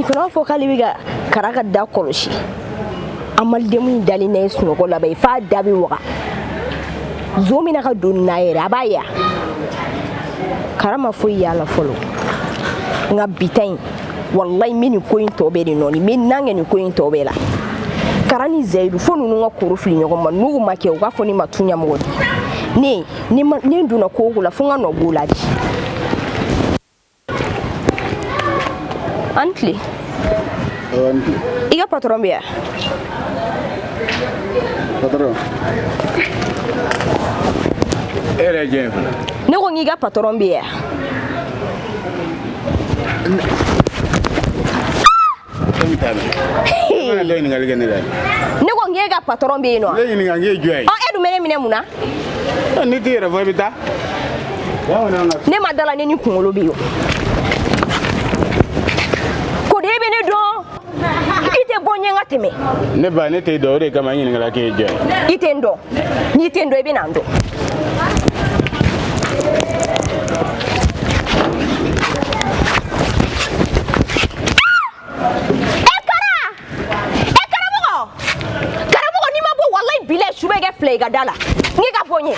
fana fo k'ale bɛ ka kara ka da kɔlɔsi amalidemu in dalen n'a ye sunɔgɔ laban f'a da bɛ waga zo min na ka don n'a yɛrɛ a b'a ye kara ma foyi y'a la fɔlɔ nka bita in wallahi n bɛ nin ko in tɔ bɛɛ de nɔni n bɛ nan kɛ nin ko in tɔ bɛɛ la kara ni zayidu fo ninnu ka koro fili ɲɔgɔn ma n'u ma kɛ u k'a fɔ ne ma tun ɲɛmɔgɔ di ne donna ko o ko la fo n ka nɔ b'o la di an tile i ka patron bɛ yan patron e yɛrɛ jɛn fana ne ko n k'i ka patron bɛ yan ne ko n k'e ka patron bɛ yen nɔ ne ɲininka n k'e jɔn ye e dun bɛ ne minɛ mun na ni t'i yɛrɛ fɔ i bɛ taa ne ma da la ne ni kunkolo bɛ yen ko de e bɛ ne dɔn i tɛ bɔ ɲɛ n ka tɛmɛ ne ba ne t'e dɔn o de kama n ɲininkala k'e jɔn ye i tɛ n dɔn n'i tɛ n dɔn i bɛ na n dɔn fila i ka da la n'i ka bɔ n ye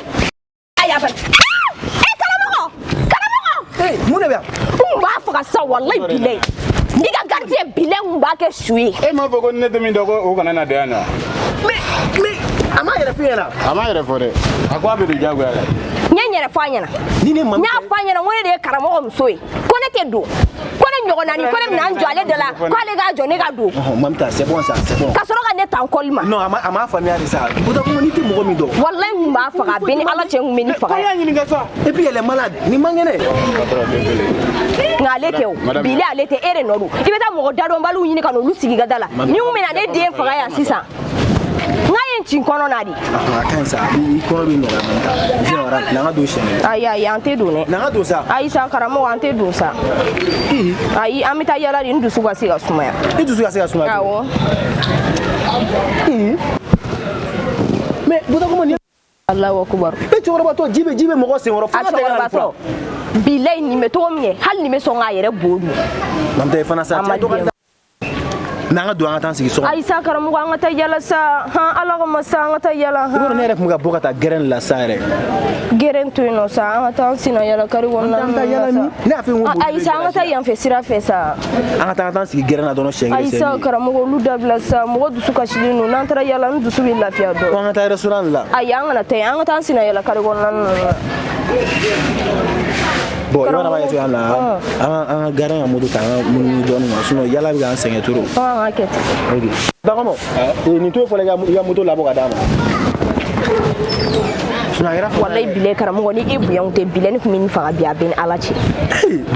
a y'a fɛ karamɔgɔ mun de bɛ yan n b'a faga sa wallahi bilayi n'i ka gardien bilayi n b'a kɛ su ye e m'a fɔ ko ne tɛ min dɔn ko o kana na da yan na mais a m'a yɛrɛ f'i ɲɛna a m'a yɛrɛ fɔ dɛ a ko a bɛ don diyagoya la n ye n yɛrɛ fɔ a ɲɛna ni ne ma n y'a fɔ a ɲɛna ko ne de ye karamɔgɔ muso ye ko ne tɛ don ko ne ɲɔgɔn naani ko ne bɛna n jɔ ale de la k'ale k'a jɔ ne ka don Mamita c'est bon ça c'est bon ka sɔrɔ ka ne ta n kɔli ma non a m'a faamuya de sa Boudakoum ni tɛ mɔgɔ min dɔn wallahi n b'a faga a bɛ ni ala cɛ n kun bɛ ni faga y'a ɲininka sa et puis elle est malade ni man kɛnɛ nka ale tɛ o bile ale tɛ e de nɔ don i bɛ taa mɔgɔ dadɔnbaliw ɲini ka n'olu sigi i ka da la ni n kun bɛna ne den faga yan sisan n ka ye n ci n kɔnɔ na de a ka ɲi sa i kɔnɔ bɛ nɔgɔya Mamita viens on rentre n'an ka don sɛnɛ ayi an tɛ don dɛ n'an ka don sa ayi sa karamɔgɔ an tɛ don sa ayi an bɛ taa yala de n dusu ka se ka sumaya i dusu ka se ka sumaya awɔ mais Boudakoum ni Allahu akbar e cɛkɔrɔbatɔ ji bɛ mɔgɔ senkɔrɔ fo a cɛkɔrɔbatɔ bilayi nin bɛ cogo min kɛ hali nin bɛ sɔn k'a yɛrɛ bo dun Mamita i fana sa n'an ka don an ka taa sigi so kɔnɔ ayi sa karamɔgɔ an ka taa yala sa ala kama sa an ka taa yala i b'a dɔn ne yɛrɛ tun bɛ ka bɔ ka taa gɛrɛn la sa yɛrɛ gɛrɛn to yen nɔ sa an ka taa an sina yala kari kɔnɔna an ka taa yala min ne y'a fɛ n ko ayi sa an ka taa yan fɛ sira fɛ sa an ka taa sigi gɛrɛn na dɔrɔn siɲɛ kelen ayi sa karamɔgɔ olu dabila sa mɔgɔ dusu kasilen don n'an taara yala n dusu bɛ lafiya dɔn ko an ka taa restaurant la ayi an kana taa yen an ka taa an sina yala kari kɔnɔna na bon i mana kɛ cogoya la an ka gɛrɛn ka moto ta an ka munumunu dɔɔnin ma sinon yala bɛ k'an sɛgɛn trop an ka kɛ ten ok Bakɔmɔ nin to fɔlɔ i ka moto labɔ ka d'a ma sinon a yɛrɛ fɔ wallahi bilayi karamɔgɔ ni e bonya tɛ bilayi ne tun bɛ nin faga bi a bɛ ni ala cɛ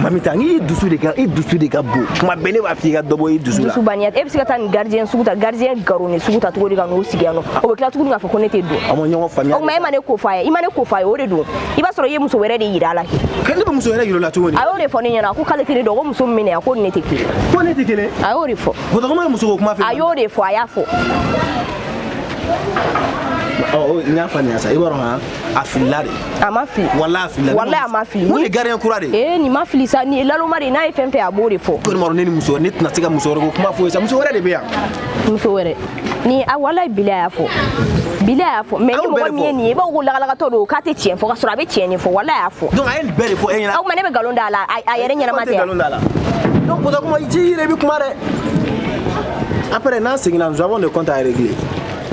Mamita i dusu de ka bon tuma bɛɛ ne b'a fɔ i ka dɔ bɔ i dusu la dusu baniya e bɛ se ka taa nin gardien sugu ta gardien garoni sugu ta cogo di ka n'o sigi yan nɔ o bɛ tila tuguni k'a fɔ ko ne tɛ don a ma ɲɔgɔn faamuya o tuma e ma ne ko f'a ye i ma ne ko f'a ye o de don i b'a sɔrɔ i ye muso wɛrɛ de yira a la kɛ ne bɛ muso wɛrɛ yira o la cogo di a y'o de fɔ ne ɲɛna ko k'ale tɛ ne dɔn ko muso min bɛ ne yan ko ni ne tɛ kelen ko ne tɛ kelen a y'o de fɔ Boudakoum ye muso ko kuma fɛ a y'o de fɔ a y'a fɔ n y'a faamuya sa i b'a dɔn a filila de a ma fili wallahi a filila wallahi a ma fili ko nin ye gardien kura de nin ma fili sa nin ye laloma de n'a ye fɛn fɛn a b'o de fɔ ko nin ma dɔn ne ni muso ne tɛna se ka muso wɛrɛ ko kuma fɔ ye sa muso wɛrɛ de bɛ yan muso wɛrɛ ni a wallahi bilayi a y'a fɔ bilayi a y'a fɔ mais ni mɔgɔ min ye nin ye i b'a fɔ ko lagalakatɔ don k'a tɛ tiɲɛ fɔ ka sɔrɔ a bɛ tiɲɛ de fɔ wallahi a y'a fɔ donc a ye nin bɛɛ de fɔ e ɲɛna o tuma ne bɛ nkalon da a la a yɛrɛ ɲɛnama tɛ nkalon da la donc Boudakoum i ji yɛrɛ i bɛ kuma dɛ après n'an seginna nous avons des comptes à régler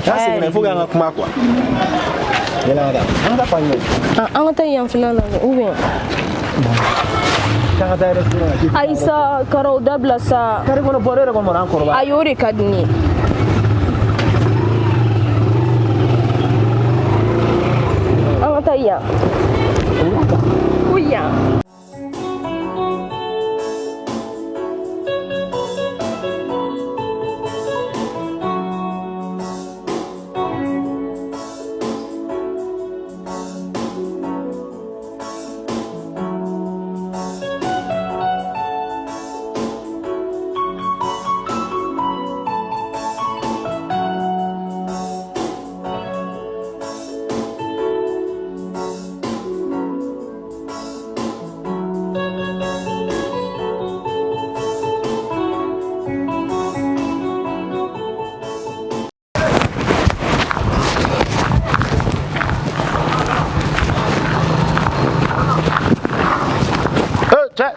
n'an seginna il faut k'an ka kuma quoi yɛlɛ an ka taa fan ɲɛ an ka taa yan fila la ou bien k'an ka taa restaurant la ayi sa karaw dabila sa kari kɔnɔ bɔrɛ yɛrɛ kɔnɔ an kɔrɔbaya a y'o de ka di ne ye an ka taa yan ko yan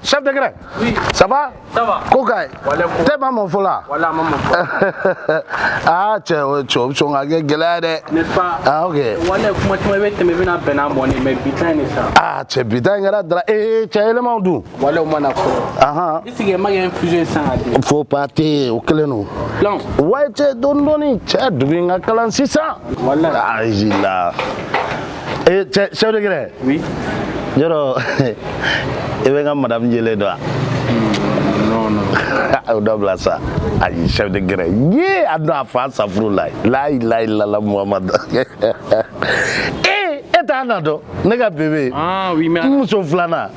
chef de gré. Oui. Ça va? Ça va. Kokai. T'es pas mon fola. Voilà, maman. Ah, tu es galère. N'est-ce pas? Ah, ok. Voilà, comment tu m'avais dit, mais bien abonné, mais bitin n'est ça. Ah, tu es bitin, et tu es élément d'où? Voilà, au moins, ah. Ici, il y a une infusion sans. Faut partir au Cléno. Non. Ouais, tu es donné, tu es devenu un calan 600. Voilà. Ah, j'ai là. Et chef de gré? Oui. Joro, et bien, madame Yélé doit. Non. Double ça. Aïe, chef de gré. Yeah, à la face, ça fout là. Là, Mohamed. Et t'as un ado, nega bébé. Ah, oui, mais. Mousso flana.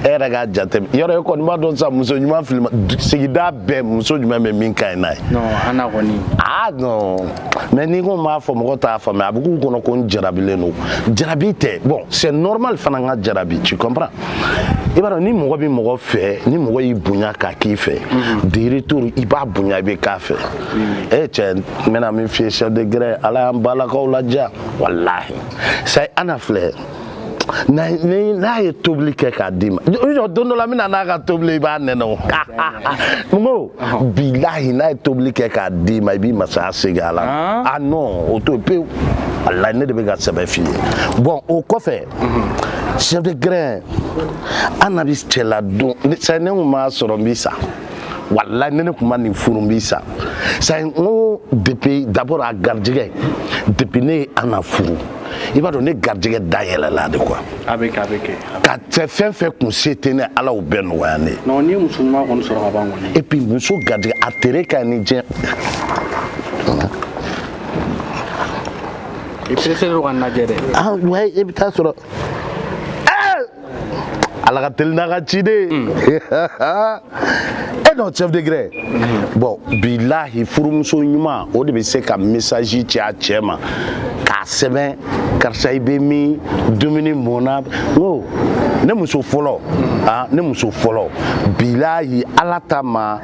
Eh, regarde, j'attends. Yoro, yoko, nous m'adonne ça, mousso, nous m'en film. C'est qui d'a bé, mousso, nous m'en minka naï. Non, Anna Roni. Ah, non. Mais ni on m'a fait mon ta femme, a beaucoup qu'on a connu Jarabile no. Jarabite, bon, c'est normal, fananga Jarabi, tu comprends? Et ben, ni mon mon fait, ni mon bounya qui fait. Des retours, il va bounya be café. Eh, tiens, maintenant, mes filles, chef de gré, ala mbala ko la ja. Wallahi. C'est un affaire. Na ye tobli ke ka dima yo dono la mina na ka tobli ba neno ngo billahi na ye tobli ke ka dima bi masa segala ah non auto pe Allah ne de be ga sebe fi bon au kofé chef de grain anabi stella don c'est ne ma sorombisa wallahi ne kuma ni furumbisa c'est ngo depuis d'abord à gardien depuis ne ana furu il va donner gardien d'ailleurs là de quoi avec quand tu fais qu'on s'éteint à la ou ben ouane non ni musulman on sera avant et puis monsieur gardien a terre canadien et puis c'est le rwanda ah ouais et puis ça sera ala ka tel na ka ci de et non chef de gré bon billahi furumuso nyuma o de be se ka message ci a chema ka seben karsa ibemi domini mona no ne muso folo ah ne muso folo billahi ala tama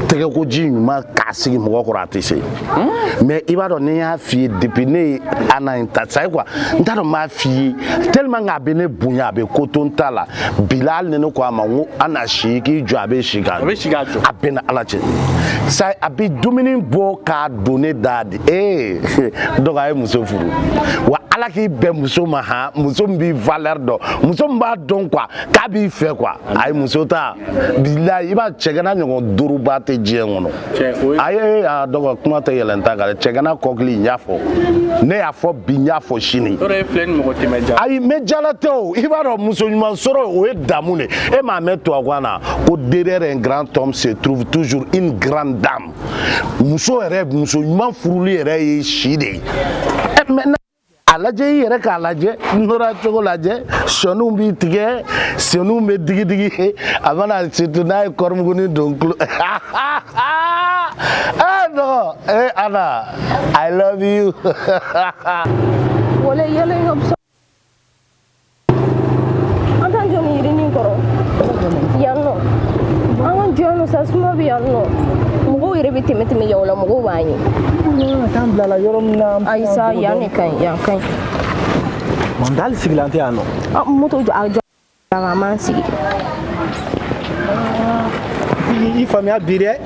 tege ko ji nyuma ka sigi mo ko ratise mais il va donner a fi depuis ne ana inta sai quoi ndaro ma fi tellement nga bene bunya be kotonta la bilal ne ko ama ana shi ki jo abe shiga abena alache sai abi domini bo ka donner dad eh donc ay muso furu wa ala ki be muso ma ha muso bi valeur do muso ba don quoi ka bi fait quoi ay muso ta bilal iba chegana nyo duru ba te je ngono ay donc kuma te yelenta ga chegana kokli nyafo ne afo binyafo shini ay medjalato iba do muso nyuma soro o damune et ma mère toi wana au derrière un grand homme se trouve toujours une grande dame muso rêve muso nyuma furuli re shide maintenant alaje yere ka alaje nora chogo laje sonu bi tige sonu me digi avana situna kormuguni donklu ah no eh Anna I love you wala yele ngop anta joni rini koro yanno awon jono sa sumo bi yanno mugo ire bi temeteme yawla mugo wani tam bla la yorom na aisa yani kan mandal siglante ano moto jo ajo la man sigi i famia bire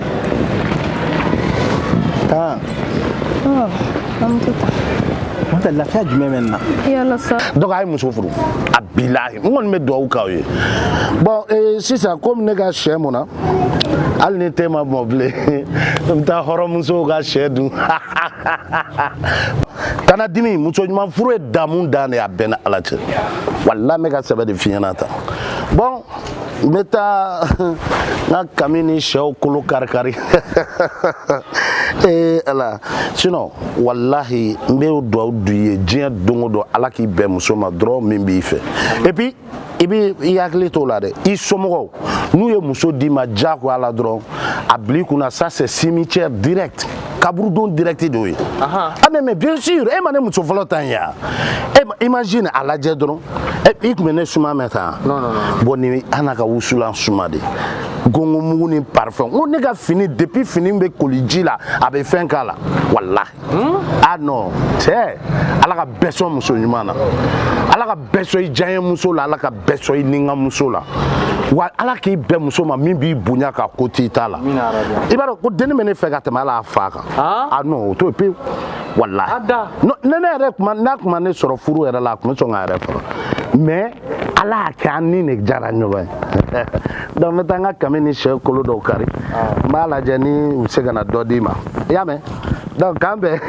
ta amtuta mata la fa jume maintenant yalla sa donc ay muso furu abilahi ngon me do kawe bon si ça comme nega chemona al ne tema moble ta horomuso ga shedu kana dimi muso nyuma furu damun dane abena alate walla mega sebe de fianata bon meta na kamini show kulu karkari ala sinon wallahi me do duye jien dongo do ala ki be muso ma dro min bi fe et puis ibi yakli to la de isomo nous ye muso di ma jako ala dro abli kuna ça c'est cimetière direct Kabourdon direct de oui. Ah mais bien sûr, et mané muso flotan ya. Imagine à la jedron, et ik mene suma meta. Non. Boni anaka wusula suma de. Gongo muguni parfum. On nega fini depuis fini be koliji la abe fin kala. Wallahi. Ah non, c'est ala ka bɛɛ sɔn muso ɲuman na ala ka bɛɛ sɔn i diyaɲɛ muso la ala ka bɛɛ sɔn i nin ka muso la wa ala k'i bɛɛ muso ma min b'i bonya ka ko t'i ta la i b'a dɔn ko denni bɛ ne fɛ ka tɛmɛ ala a fa kan non o to yen pewu walahi ne yɛrɛ n'a kuma ne sɔrɔ furu yɛrɛ la a tun bɛ sɔn ka yɛrɛ faga mais ala y'a kɛ an ni de jara ɲɔgɔn ye donc n bɛ taa n ka kami ni sɛ kolo dɔw kari n b'a lajɛ ni u bɛ se ka na dɔ d'i ma i y'a mɛn donc k'an bɛn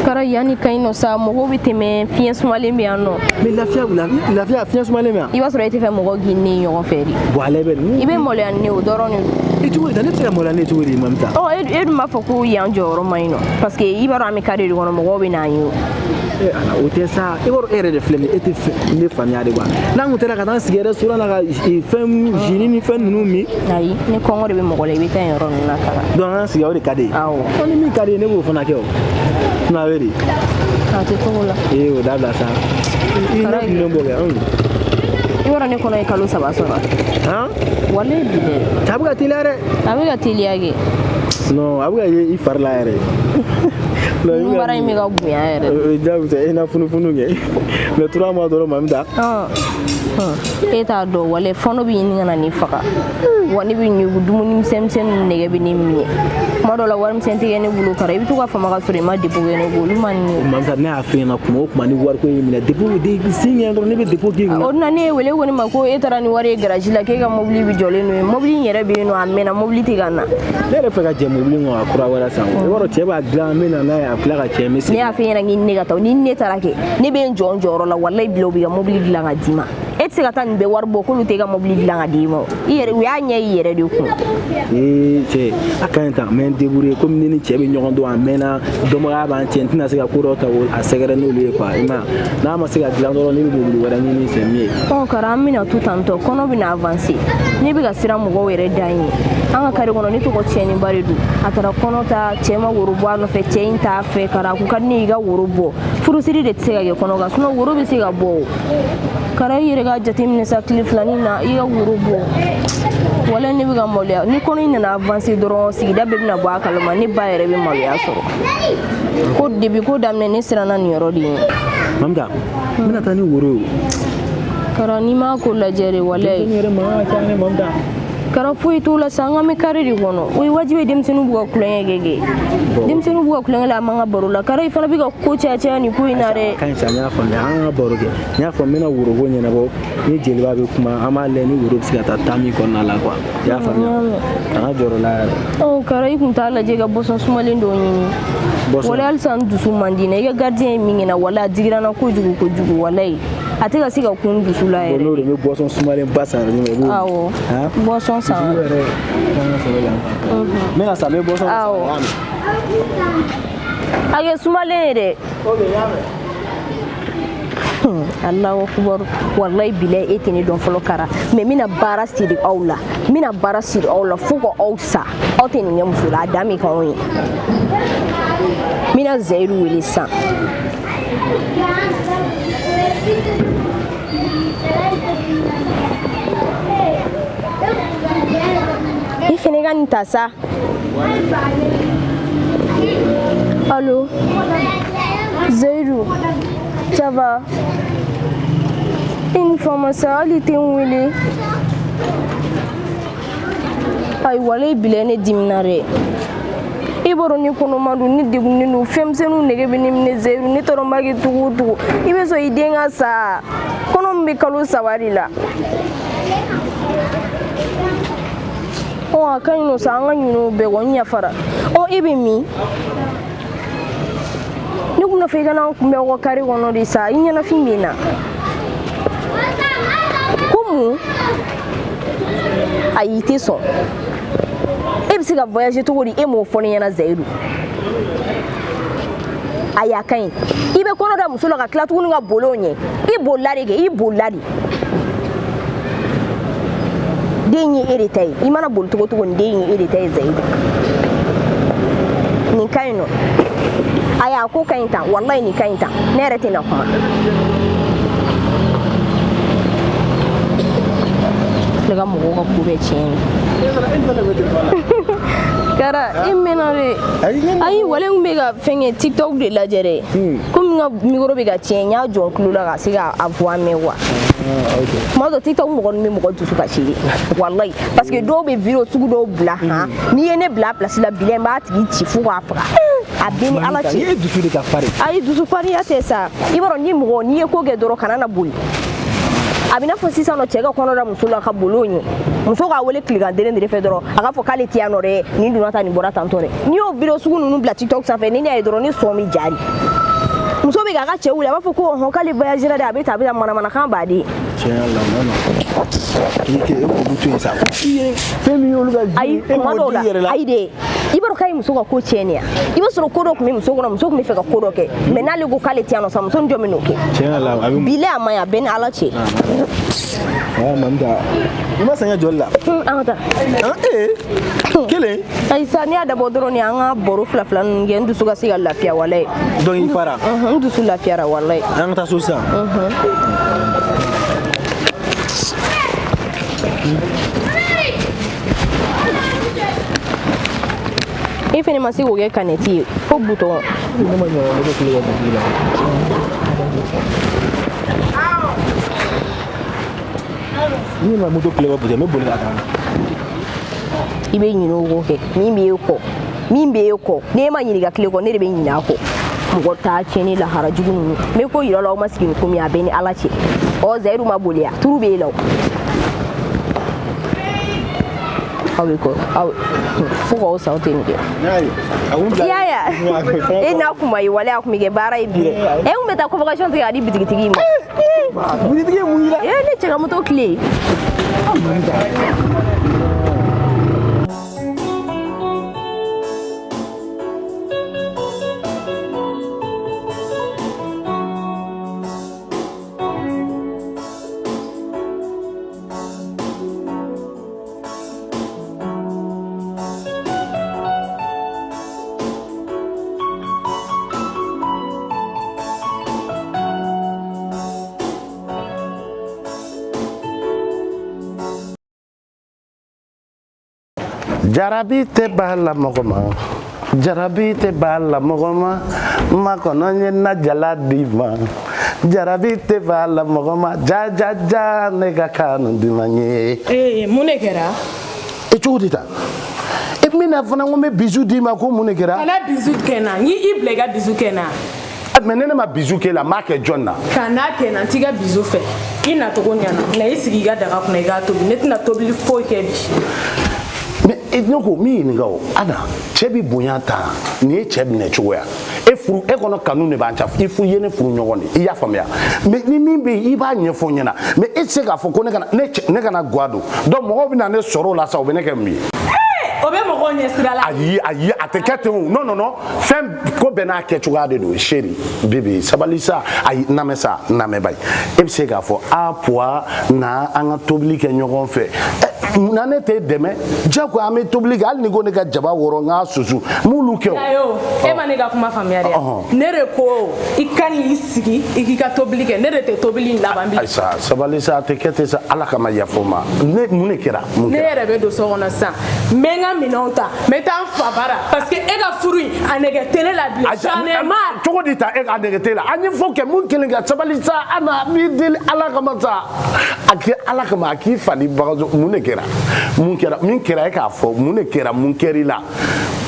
kara yani kaino sa mɔgɔw bɛ tɛmɛ fiɲɛ sumalen bɛ yan nɔ mais lafiya fiɲɛ sumalen bɛ yan i b'a sɔrɔ i tɛ fɛ mɔgɔ k'i ni ɲɔgɔn fɛ de bon ale bɛ i bɛ maloya ni o dɔrɔn de i cogo di ne bɛ se ka maloya ne cogo di mamita e dun b'a fɔ ko yan jɔyɔrɔ man ɲi nɔ parce que i b'a dɔn an bɛ kare de kɔnɔ mɔgɔw bɛ n'an ye ala o tɛ sa i b'a dɔn e yɛrɛ de filɛ nin ye e tɛ ne faamuya de quoi n'an kun taara ka taa sigi restaurant la ka fɛn jini ni fɛn ninnu min ayi ni kɔngɔ de bɛ mɔgɔ la i bɛ taa yen yɔrɔ ninnu na kala donc an sigi o de ka di awɔ ni min ka di ne b'o fana kɛ o n'a bɛ de a tɛ cogo la o dabila sa i ne kun bɛ bɔ kɛ i b'a dɔn ne kɔnɔ ye kalo 3 sɔrɔ walayi bi dɛ a bɛ ka teliya dɛ a bɛ ka teliya kɛ non a bɛ ka ye i fari la yɛrɛ baara in bɛ ka bonya yɛrɛ jagosa e na funufunu kɛ mais 3 mois dɔrɔn mamita e t'a dɔn walayi fɔnɔ bɛ ɲini ka na nin faga wa ne bɛ ɲugu dumuni misɛnmisɛnnin nɛgɛ bɛ ne minɛ kuma dɔw la wari misɛn tɛ kɛ ne bolo kara i bɛ to ka fama ka sɔrɔ i ma dépôt kɛ ne bolo olu ma nin mamita ne y'a f'i ɲɛna kuma o kuma ni wariko y'i minɛ depuis signe dɔrɔn ne bɛ dépôt k'i kunna o na ne ye wele ko ne ma ko e taara ni wari ye garage la k'e ka mobili bɛ jɔlen n'o ye mobili in yɛrɛ bɛ yen nɔ a mɛnna mobili tɛ ka na ne yɛrɛ fɛ ka jɛ mobili kɔnɔ ka kura wɛrɛ san i b'a dɔn cɛ b'a dilan n bɛ na n'a ye a tila ka cɛ n bɛ segin ne y'a f'i ɲɛna k'i ne ka taa ni ne taara kɛ ne bɛ n jɔ n jɔyɔrɔ la walayi bila u bɛ ka mobili dilan ka d'i ma e tɛ se ka taa nin bɛɛ wari bɔ k'olu tɛ ka mobili dilan ka d'i ma i yɛrɛ u y'a ɲɛ i yɛrɛ de kun cɛ a ka ɲi tan n bɛ n débrouiller komi ne ni cɛ bɛ ɲɔgɔn dɔn a mɛnna dɔnbagaya b'an cɛ n tɛna se ka ko dɔ ta a sɛgɛrɛ n'olu ye quoi i ma n'a ma se ka dilan dɔrɔn ne bɛ mobili wɛrɛ ɲini c'est mieux kara an bɛna to tantɔ kɔnɔ bɛna avancer ne bɛ ka siran mɔgɔw yɛrɛ dan ye an ka kare kɔnɔ ne tɔgɔ tiɲɛniba de don a taara kɔnɔ ta cɛ ma woro bɔ a nɔfɛ cɛ in t'a fɛ kara a kun ka di ne ye i ka woro bɔ furusiri de tɛ se ka kɛ kɔnɔ kan sinon woro bɛ se ka bɔ o kara i yɛrɛ ka jateminɛ sa tile filanin na i ka woro bɔ wala ne bɛ ka maloya ni kɔnɔ in nana avancer dɔrɔn sigida bɛɛ bɛna bɔ a kalama ne ba yɛrɛ bɛ maloya sɔrɔ ko depuis ko daminɛ ne siranna nin yɔrɔ de ye mamita n bɛna taa ni woro ye kara n'i m'a ko lajɛ de walayi kara foyi t'o la sa an ka bɛ kare de kɔnɔ o ye wajibi ye denmisɛnninw b'u ka kulonkɛ kɛ denmisɛnninw b'u ka kulonkɛ la a man ka baro la kara i fana bɛ ka ko caya nin ko in na dɛ ka ɲi sa n y'a faamuya an ka baro kɛ n y'a fɔ n bɛna woroko ɲɛnabɔ ni jeliba bɛ kuma an b'a lajɛ ni woro bɛ se ka taa min kɔnɔna la quoi i y'a faamuya an ka jɔyɔrɔ la yɛrɛ kara i kun t'a lajɛ ka bɔsɔn sumalen dɔw ɲini wala halisa n dusu man di ne i ka gardien ye min kɛ na wala a digira n na kojugu walayi a tɛ ka se ka kun dusu la yɛrɛ n'o de bɛ bɔsɔn sumalen ba san yɛrɛ ɲuman awɔ bɔsɔn san n bɛna sa n bɛ bɔsɔn san a kɛ sumalen ye dɛ Allahu akbar wallahi bilahi e tɛ ne dɔn fɔlɔ kara mais n bɛna baara siri aw la fo ka aw sa aw tɛ nin kɛ muso la a dan bɛ k'anw ye n bɛna Zayiru wele sisan i fana ka nin ta sa allo Zayiru ça va i ni fama sa hali tɛ n wele ayi walayi bilahi ne dimina dɛ i b'a dɔn ni kɔnɔma don ni degunnen don fɛnmisɛnninw nege bɛ ne minɛ Zayiru ne t'a dɔn n b'a kɛ cogo o cogo i bɛ sɔn i den ka sa kɔnɔ min bɛ kalo 3 de la a ka ɲi nɔ sa an ka ɲin'o bɛɛ kɔ n yafara i bɛ min ne kun fɛ i ka n'an kunbɛn aw ka kare kɔnɔ de sa i ɲɛnafin bɛ na ko mun ayi i tɛ sɔn e bɛ se ka voyager cogo di e m'o fɔ ne ɲɛna Zayiru ayi a ka ɲi i bɛ kɔnɔ da muso la ka tila tuguni ka boli o ɲɛ i bolila de kɛ i bolila de den ye e de ta ye i mana boli cogo cogo nin den ye e de ta ye Zayiru nin ka ɲi nɔ ayi a ko ka ɲi tan wallahi nin ka ɲi tan ne yɛrɛ tɛna kuma filɛ ka mɔgɔw ka ko bɛɛ tiɲɛ kara i mɛnna de ayi wale n bɛ ka fɛnkɛ tiktok de lajɛ dɛ komi n ka micro bɛ ka tiɲɛ n y'a jɔ n tulo la ka se ka voix mɛn quoi tuma dɔ tiktok mɔgɔ ninnu bɛ mɔgɔ dusu kasi de walayi parce que dɔw bɛ video sugu dɔw bila han n'i ye ne bila place la bilen n b'a tigi ci fo k'a faga a bɛ ni ala cɛ ayi dusu farinya tɛ sa i b'a dɔn ni mɔgɔ n'i ye ko kɛ dɔrɔn kana na boli a bɛ n'a fɔ sisan nɔ cɛ ka kɔnɔ da muso la ka boli o ɲɛ muso k'a wele tilegan deren de fɛ dɔrɔn a k'a fɔ k'ale tɛ yan nɔ dɛ nin donna tan nin bɔra tan tɔ dɛ n'i y'o video sugu ninnu bila tiktok sanfɛ ni ne y'a ye dɔrɔn ni sɔn bɛ jari muso bɛ k'a ka cɛ wele a b'a fɔ ko hɔn k'ale voyagera dɛ a bɛ ta manamanakan baden ayi kuma dɔw la ayi de i b'a dɔn k'a ye muso ka ko tiɲɛ de yan i b'a sɔrɔ ko dɔ tun bɛ muso kɔnɔ muso tun bɛ fɛ ka ko dɔ kɛ mais n'ale ko k'ale tɛ yan nɔ sa muso ni jɔn bɛ n'o kɛ bile a man ɲi a bɛɛ ni ala cɛ i ma sɛgɛn joli la an ka taa kelen ayi sa n'i y'a dabɔ dɔrɔn ni an ka baro fila ninnu kɛ n dusu ka se ka lafiya walayi donc i fara n dusu lafiyara walayi an ka taa so sisan i fɛnɛ ma se k'o kɛ kanɛti ye fo butɔn ni ma moto kile ba butɔn me boli ka taa i bɛ ɲinɛ o kɔ kɛ min b'e kɔ n'e ma ɲininka tile kɔ ne de bɛ ɲinɛ a kɔ mɔgɔ t'a tiɲɛ lahara jugu ninnu n bɛ ko yir'a la aw ma sigi ni ko min a bɛɛ ni ala cɛ Zayiru ma boli ya turu b'e la o aw bɛ kɔ fo k'aw sa aw tɛ nin kɛ yaya e n'a kun ma ye wale a kun bɛ kɛ baara ye bi dɛ e kun bɛ taa convocation tigɛ k'a di bitigitigi ma bitigi ye mun yira ne cɛ ka moto tile Jarabi te bala mogoma Jarabi te bala mogoma makono nye na jala diva Jarabi te bala mogoma ja ja ja nega kanu dimanye mune kɛra e cogo di ta e mina fana ngome bisu di ma ko mune kɛra kana bisu kɛna ni i bila i ka bisu kɛna mais ne ma bisu kɛ la ma kɛ jɔn na kana kɛna t'i ka bisu fɛ i na togo ɲana na i sigi i ka daga kunna i ka tobi ne tɛna tobili foyi kɛ bi mais e ko mi ɲininka o ana cɛ bi bonya ta ni ye cɛ minɛ cogoya e furu e kɔnɔ kanu de b'an ca i furu ye ne furu ɲɔgɔn de i y'a faamuya mais ni min bɛ i b'a ɲɛfɔ ɲɛna mais e tɛ se k'a fɔ ko ne kana guwa don donc mɔgɔw bɛ na ne sɔrɔ o la sa o bɛ ne kɛ mun ye o bɛ mɔgɔw ɲɛ sira la ayi a tɛ kɛ ten o non fɛn ko bɛɛ n'a kɛcogoya de don Serie bebe sabali sa ayi namɛ sa namɛ bayi e bɛ se k'a fɔ a puwa na an ka tobili kɛ ɲɔgɔn fɛ na ne tɛ dɛmɛ jagoya an bɛ tobili kɛ hali ni ko ne ka jaba wɔrɔ n k'a susu m'olu kɛ o ayo e ma ne ka kuma faamuya dɛ ne de ko i ka n'i sigi i k'i ka tobili kɛ ne de tɛ tobili in laban bi ayi sa sabali sa a tɛ kɛ ten sa ala kama yafo ma ne mun de kɛra ne yɛrɛ bɛ don so kɔnɔ sisan n bɛ n ka minɛnw ta n bɛ taa n fa bara parce que e ka furu in a nɛgɛ tɛ ne la bilen j'en ai marre cogo di ta e ka nɛgɛ tɛ la an ye fɔ kɛ mun kelen kɛ sabali sa ana b'i deli ala kama sa a kɛ ala kama a k'i fali bagazo mun de kɛra min kɛra e k'a fɔ mun de kɛra mun kɛr'i la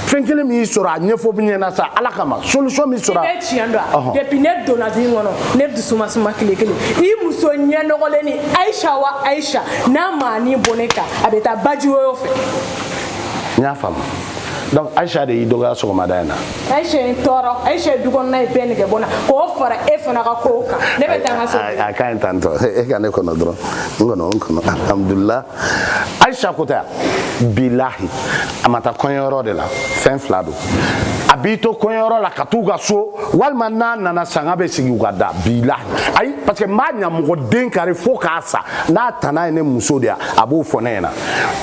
fɛn kelen min y'i sɔrɔ a ɲɛfɔ bi ɲɛna sa ala kama solution min sɔrɔ i bɛ tiɲɛ dɔn depuis ne donna du in kɔnɔ ne dusu ma suma tile kelen i muso ɲɛ nɔgɔlen ni Aisha wa Aisha n'a ma ni bɔ ne kan a bɛ taa baji woyo fɛ n y'a faamu donc Aisha de y'i dɔgɔya sɔgɔmada in na Aisha ye n tɔɔrɔ Aisha ye du kɔnɔna ye bɛɛ nɛgɛ bɔ n na k'o fara e fana ka kow kan ne bɛ taa n ka so a ka ɲi tan tɔ e ka ne kɔnɔ dɔrɔn n kɔnɔ alhamdulillah Aisha ko tɛ yan bilahi a ma taa kɔɲɔyɔrɔ de la fɛn fila don a b'i to kɔɲɔyɔrɔ la ka t'u ka so walima n'a nana sanga bɛ sigi u ka da bilahi ayi parce que n b'a ɲa mɔgɔ den kari fo k'a sa n'a tana ye ne muso de ye a b'o fɔ ne ɲɛna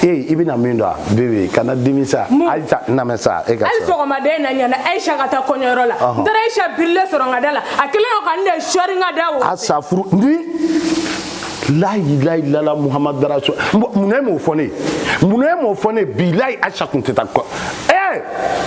i bɛna min dɔn a bebe kana dimi sa Aisha namɛ sa e ka hali sɔgɔmaden na ɲana Aisha ka taa kɔɲɔyɔrɔ la n taara Aisha birilen sɔrɔ n ka da la a kɛlen don ka n de sɔri n ka da o a sa furu ni la ilaha illallah Muhammad rasul munay mo fone billahi Aisha kunteta ko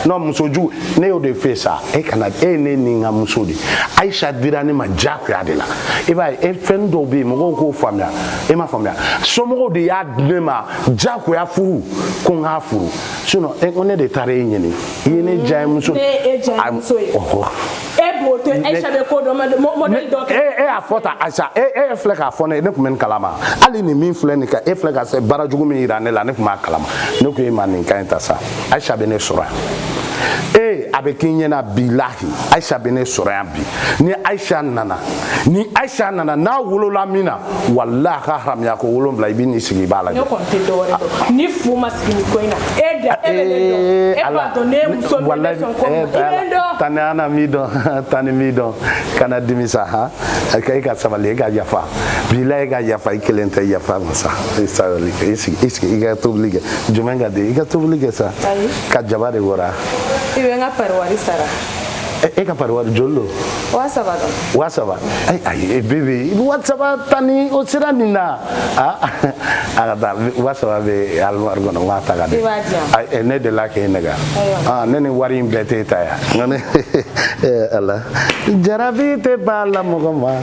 non musoju ne yo de fait ça kana ne ninga musodi Aisha dira ni ma jakya de la e ba e fendo bi mo ko famia e ma famia so mo de ya ne ma jakya furu ko nga furu sinon e on est de tare nyeni yene jay muso Aisha be ko do model do a fota Aisha flek a fone ne kumen kalama ali ni min fle ni ka e flek a se barajugu mi ira ne la ne kuma kalama ne ko e manin kan ta sa Aisha be ne sura avec kinyena billahi Aisha be ne sura bi ni Aisha nana na wolola mina wallahi haram ya ko wolom la bi ni sigi bala ne ko te do ni fu maskini ko ina ba donner muso be son ko tanana midon kana dimisa ha kai ka sabale ga yafa billahi ga yafa ikelenta yafa masa isa iga tobliga jumenga de iga tobliga sa ka jabare wora iwe nga parwari sara ka parwari jollo wasaba ai bebe wasaba tani o sira nina agada wasaba be almar gono mata ga de ai ne de la ke nega ne wari mbete ta ya ngane Allah jarabi te bala mogoma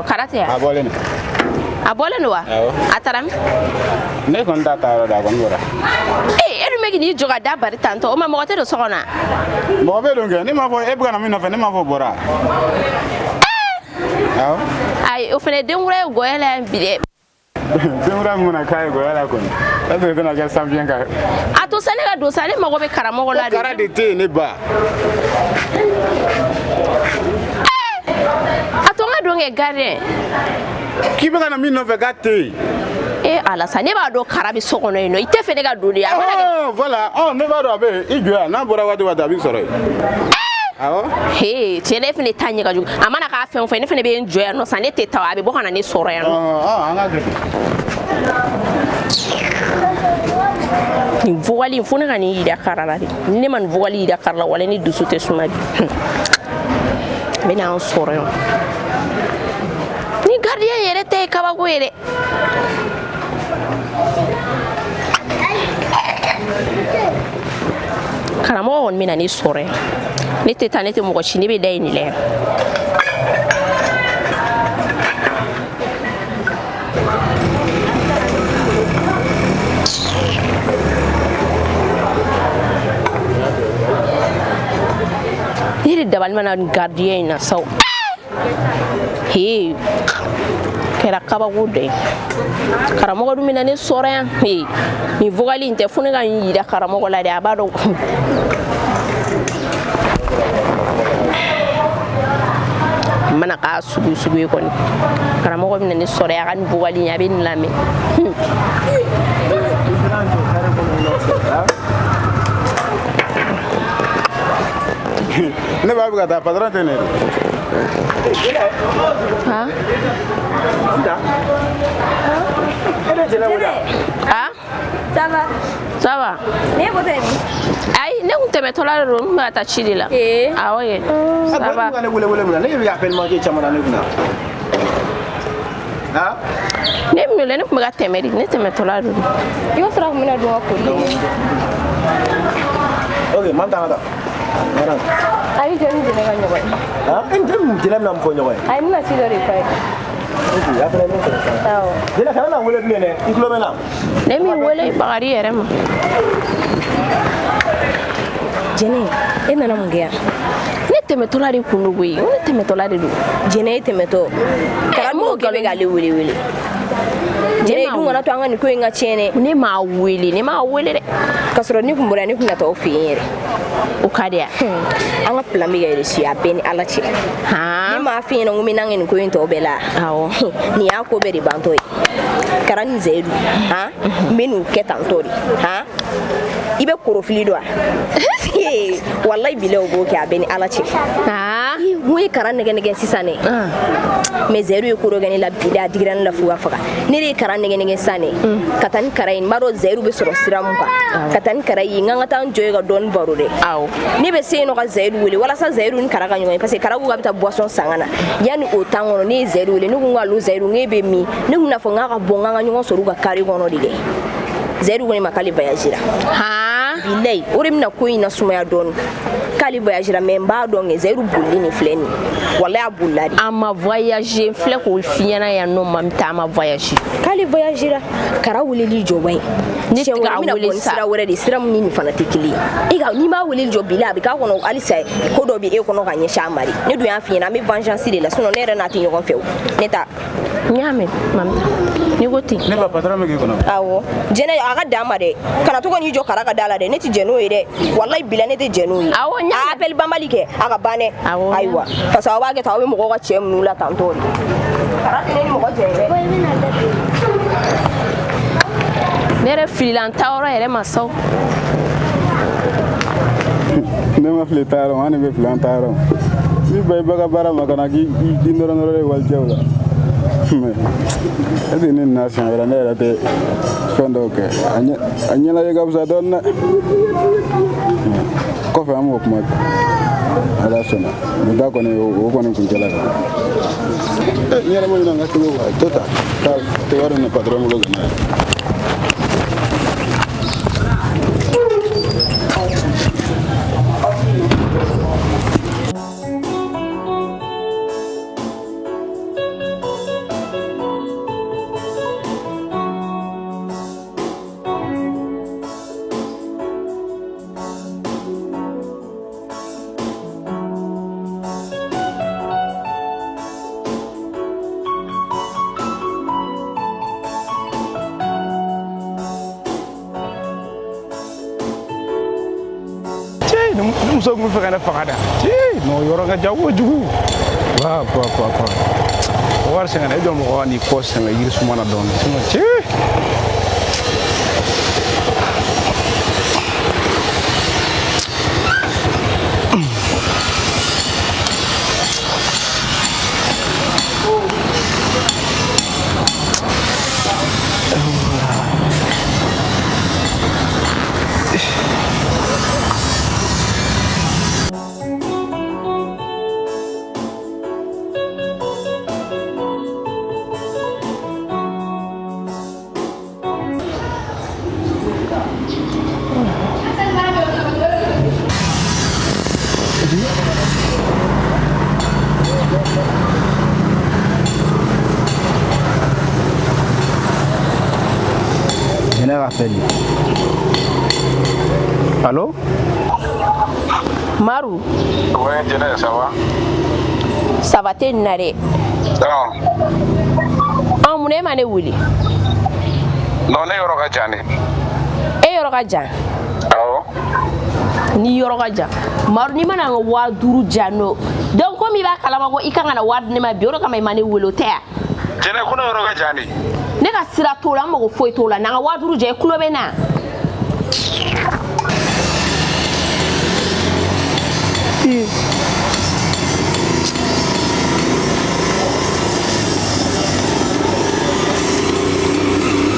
karate ya abole no wa ataram ne kon ta taro da kon wora edu megi ni joga da bari tanto o ma mo te do sokona mo be do ngani ma fo e bugana mi no fe ne ma fo bora ai o fene den wura go yela bide den wura mo na kai go yela kon ta do na ga champion ka ato Senegal do sale ma go be karamo go la de kara de te ne ba atonga donge gare ki be kana mi no fe gate ala sa ne ba do karabi sokono ino ite fe ne ga do ya voilà ne ba do be igwa na bora wada bi soro tiene fe ne tanye ga ju amana ka fe ne fe ne be enjoy no sa ne teta wa be bo kana ne soro ya no anga ge ni voali funa ga ni ida karala ni man voali ida karala wala ni dusute suma bena on soro ni gardien yere te kaba ko yere karamo on mina ni soro ni te tanete mo ko chini be dai ni le dabal mana gardien na so kera kaba gude karamo go dumina ne soren ni vogali inte fune ga yida karamo go la de abado mana ka sugu ko ni karamo go mina ne sore ga ni vogali ya bin lame ne ba bu gata padran tener ça va ne ko temi ai ne ko temi tola ro ma ta chidila oye ça va ne wule ne ya appel manqué chamana ne kuna ne mi le ne ko ga temeri ne temi tola ro yo fra ko mina do ko ok mantanga Ayo jadi jenengan nyoba. Ente mungkin nam fo nyoba. Ayo muna ci dori fay. Ok, ya pele ne. Taw. Dina kana na wole ne iklo mena. Ne mi wole bagari yere ma. Jene, ina na mungia. Ne tɛmɛtɔla de kun dogo ye ne tɛmɛtɔla de don jɛnɛ tɛmɛtɔ karamɔgɔ kɛ bɛ k'ale wele jɛnɛ dun kana to an ka nin ko in ka tiɲɛ ne m'a wele dɛ ka sɔrɔ ni kun bɔra ne kun na taa o fɛ yen yɛrɛ o ka di yan an ka plan bɛ ka réussir a bɛɛ ni ala cɛ ne m'a f'i ɲɛna ko n bɛ na nin ko in tɔ bɛɛ la awɔ nin y'a ko bɛɛ de bantɔ ye kara ni zɛyidu n bɛ n'u kɛ tantɔ de i bɛ korofili dɔn wa wallahi bila o b'o kɛ a bɛɛ ni ala cɛ n ko ye kara nɛgɛ sisan dɛ mais zɛyidu ye ko dɔ kɛ ne la bila a digira ne la fo ka faga ne de ye kara nɛgɛ sisan dɛ ka taa ni kara ye n b'a dɔn zɛyidu bɛ sɔrɔ sira mun kan ka taa ni kara ye n kan ka taa n jɔ ye ka dɔɔni baro dɛ ne bɛ se yen nɔ ka zɛyidu wele walasa zɛyidu ni kara ka ɲɔgɔn ye parce que kara ko k'a bɛ taa boisson san ka na yanni o temps kɔnɔ ne ye zɛyidu wele ne ko n ko allo zɛyidu n k'e bɛ min ne kun n'a fɔ n k'a ka bɔ n k'an ka ɲɔgɔn sɔrɔ u ka carré kɔnɔ de dɛ zɛyidu ko ne ma k'ale voyagera bilayi o de bɛna ko in na sumaya dɔɔni k'ale voyagera mais n b'a dɔn kɛ zɛyidu bolili nin filɛ nin ye wallahi a bolila de a ma voyager n filɛ k'o f'i ɲɛna yan nɔ ma a ma voyager k'ale voyagera kara weleli jɔ ba ye ne tɛ k'a wele sa sira wɛrɛ de sira min ni nin fana tɛ kelen ye n'i m'a weleli jɔ bilayi a bɛ k'a kɔnɔ halisa ko dɔ bɛ e kɔnɔ ka ɲɛsin a ma de ne dun y'a f'i ɲɛna an bɛ vengeance de la sinon ne yɛrɛ n'a tɛ ɲɔgɔn fɛ o ne ta n y'a mɛn mamita n'i ko ten ne ba patron bɛ k'i kɔnɔ awɔ jɛnɛ a ka dan ma dɛ kana to ka n'i jɔ kara ka da la dɛ ne tɛ jɛn n'o ye dɛ wallahi bila ne tɛ jɛn n'o ye awɔ n y'a appel banbali kɛ a ka ban dɛ ayiwa parce que aw b'a kɛ tan aw bɛ mɔgɔw ka cɛ minnu la tantɔ de kara tɛ ne ni mɔgɔ jɛn dɛ ne yɛrɛ filila n taayɔrɔ yɛrɛ ma sa ne ma fili taayɔrɔ an de bɛ fili an taayɔrɔ ni ba i ba ka baara ma ka na k'i nɔrɔ ye walijɛw la est-ce que ne nana siɲɛ wɛrɛ ne yɛrɛ tɛ fɛn dɔw kɛ a ɲɛnajɛ ka fisa dɔɔni dɛ kɔfɛ an b'o kuma ala sɔnna nin da kɔni o kɔni kun cɛla kan n yɛrɛ ma ɲinɛ n ka sego kan to ta ka tɛ wari minɛ patron bolo ka na ye muso kun fɛ ka ne faga da non yɔrɔ ka jan kojugu wa o wari sɛgɛn e jɔ mɔgɔ n'i kɔ sɛgɛn yiri suma na dɔɔnin Allô? Maru? Oui, Jene, ça va? Ça va te nare? Non. Mun ma ne wuli? Non, ne yɔrɔ ka jan de. E yɔrɔ ka jan? Awɔ. Ni yɔrɔ ka jan. Maru ni mana n ka 5000 jan no. Donc comme i b'a kalama ko i kan ka na wari di ne ma bi o de kama i ma ne wele o tɛ ya? Jene, ko ne yɔrɔ ka jan de. Ne ka sira t'o la n mago foyi t'o la n'an ka 5000 jan i tulo bɛ na?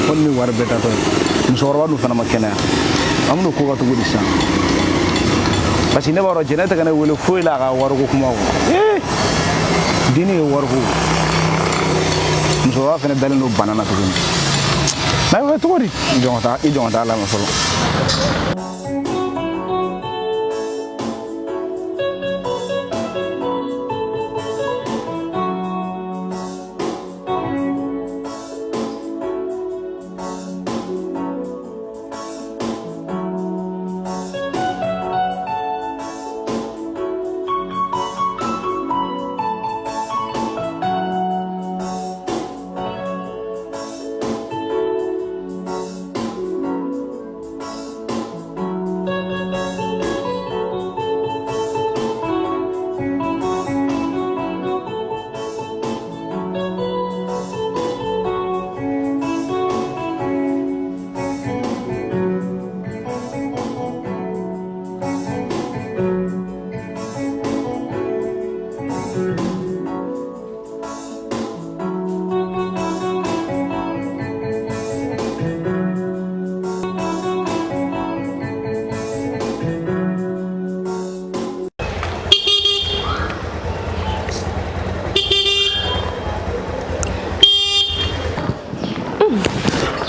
Kon ni wari bɛɛ tatɔ ye musokɔrɔba dun fana ma kɛnɛya an bɛn'o ko ka cogo di sisan parce que ne b'a dɔn jɛnɛ tɛ ka ne wele foyi la a ka wariko kuma kɔ dini ye wariko musokɔrɔba fana dalen don bana na tuguni mais cogo di i jɔn ka taa lamɛn fɔlɔ.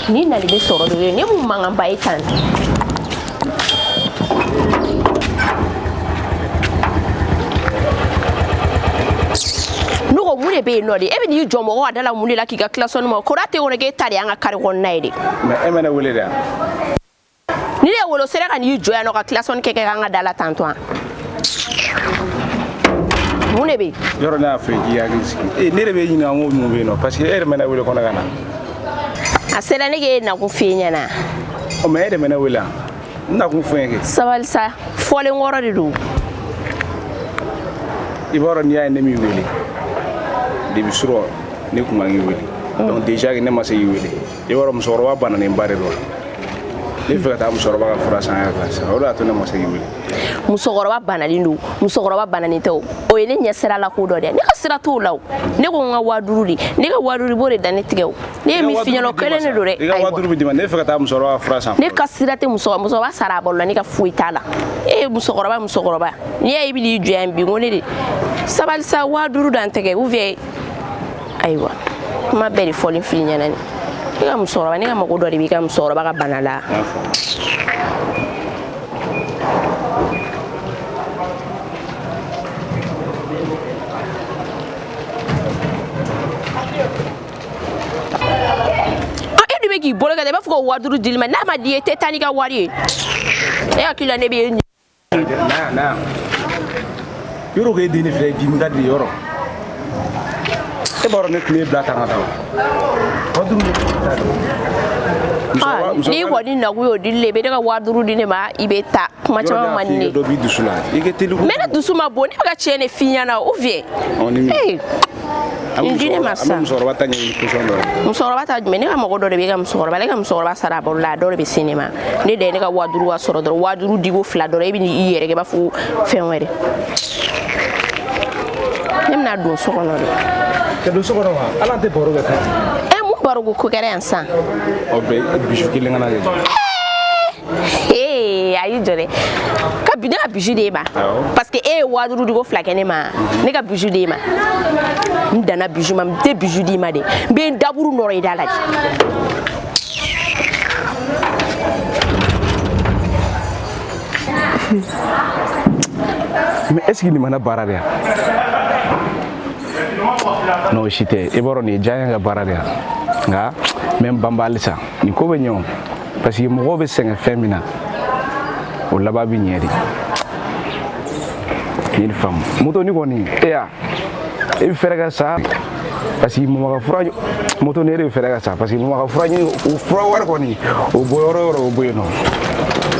ni nali be sɔrɔ de ye ne mun mankan ba ye tan nugo mun de be yen nɔ de e bɛ n'i jɔ mɔgɔ ka da la mun de la k'i ka kilasɔni ma ko tɛ kɔnɔ k'e ta de y'an ka kari kɔnɔna ye de mais e mɛnɛ wele de ni ne wolo sera ka n'i jɔ yan nɔ ka kilasɔni kɛ k'an ka da la tantɔ mun de bɛ yɔrɔ ne y'a fɔ k'i hakili sigi ne de bɛ ɲininka n ko mun bɛ yen nɔ parce que e yɛrɛ mɛnɛ wele kɔnɔ ka na a sera ne k'e nakun f'e ɲɛna mais e de mɛnɛ wele n nakun fɔ n ye kɛ sabali sa fɔlen wɔɔrɔ de don i b'a dɔn n'i y'a ye ne m'i wele depuis surɔ ne kun kan k'i wele donc déjà ne ma se k'i wele i b'a dɔn musokɔrɔba bananenba de don ne fɛ ka taa musokɔrɔba ka fura san a ka sisan o de y'a to ne ma se k'i wele musokɔrɔba banalen don musokɔrɔba bananen tɛ o ye ne ɲɛ sira la ko dɔ de ne ka sira t'o la o ne ko n ka 5000 de ne ka 5000 b'o de da ne tigɛ o ne ye min f'i ɲɛna o kelen de don dɛ i ka 5000 bɛ d'i ma ne fɛ ka taa musokɔrɔba ka fura san ne ka sira tɛ musokɔrɔba sara a balo la ne ka foyi t'a la e ye musokɔrɔba n'i y'a ye i bɛ n'i jɔ yan bi n ko ne de sabali sa 5000 dan tɛgɛ ou bien ayiwa kuma bɛɛ de fɔlen f'i ɲɛna ne ka musokɔrɔba ne ka mago dɔ de b'i ka musokɔrɔba ka bana la k'i bolo ka i b'a fɔ ko 5000 dili ma n'a ma di ye tɛ taa n'i ka wari ye e hakili la ne bɛ na yɔrɔ ko e den ne filɛ bi min ka di yɔrɔ e b'a dɔn ne tun bɛ bila tan ka taa n'i kɔni nakun y'o dili le i bɛ ne ka 5000 di ne ma i bɛ taa kuma caman man di ne dɔ b'i dusu la i kɛ teli mais ne dusu ma bon ne bɛ ka tiɲɛ de f'i ɲɛna ou bien Indine masa. Musokɔrɔba ta ɲɛ position dɔ. Musokɔrɔba ta jumɛn ne ka mɔgɔ dɔ de bɛ ka musokɔrɔba ne ka musokɔrɔba sara a bolo la a dɔ de bɛ se ne ma ne de ye ne ka 5000 wa sɔrɔ dɔrɔn 5000 digo 2 dɔrɔn e bɛ n'i yɛrɛ kɛ i b'a fɔ fɛn wɛrɛ ne bɛna don so kɔnɔ de. Ka don so kɔnɔ wa ala tɛ baro kɛ tan. Mun baro ko kɛra yan san. O bɛ bisu kelen kana kɛ. Ayi jɔ dɛ ka ne ka bisu de ma parce que e ye 5000 digo 2 kɛ ne ma ne ka bisu de ma n danna bisu ma n tɛ bisu di ma de n bɛ n daburu nɔrɔ i da la de. Mais est-ce que nin mana baara de yan non o si tɛ e b'a dɔn nin ye diya ka baara de yan nka n bɛ n banba halisa nin ko bɛ ɲɛ o parce que mɔgɔw bɛ sɛgɛn fɛn min na o laban bɛ ɲɛ de n ye nin faamu moto ni kɔni e bɛ fɛɛrɛ ka sa parce que mama ka fura moto ni e de bɛ fɛɛrɛ ka sa parce que mama ka fura ɲini o fura wari kɔni o bɔ yɔrɔ o yɔrɔ o bɛ yen nɔ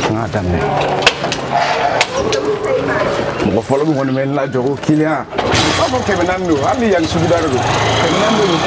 n k'a daminɛ mɔgɔ fɔlɔ min kɔni bɛ n lajɔ ko client b'a fɔ 400 don hali ni yanni suguda de don 400 don.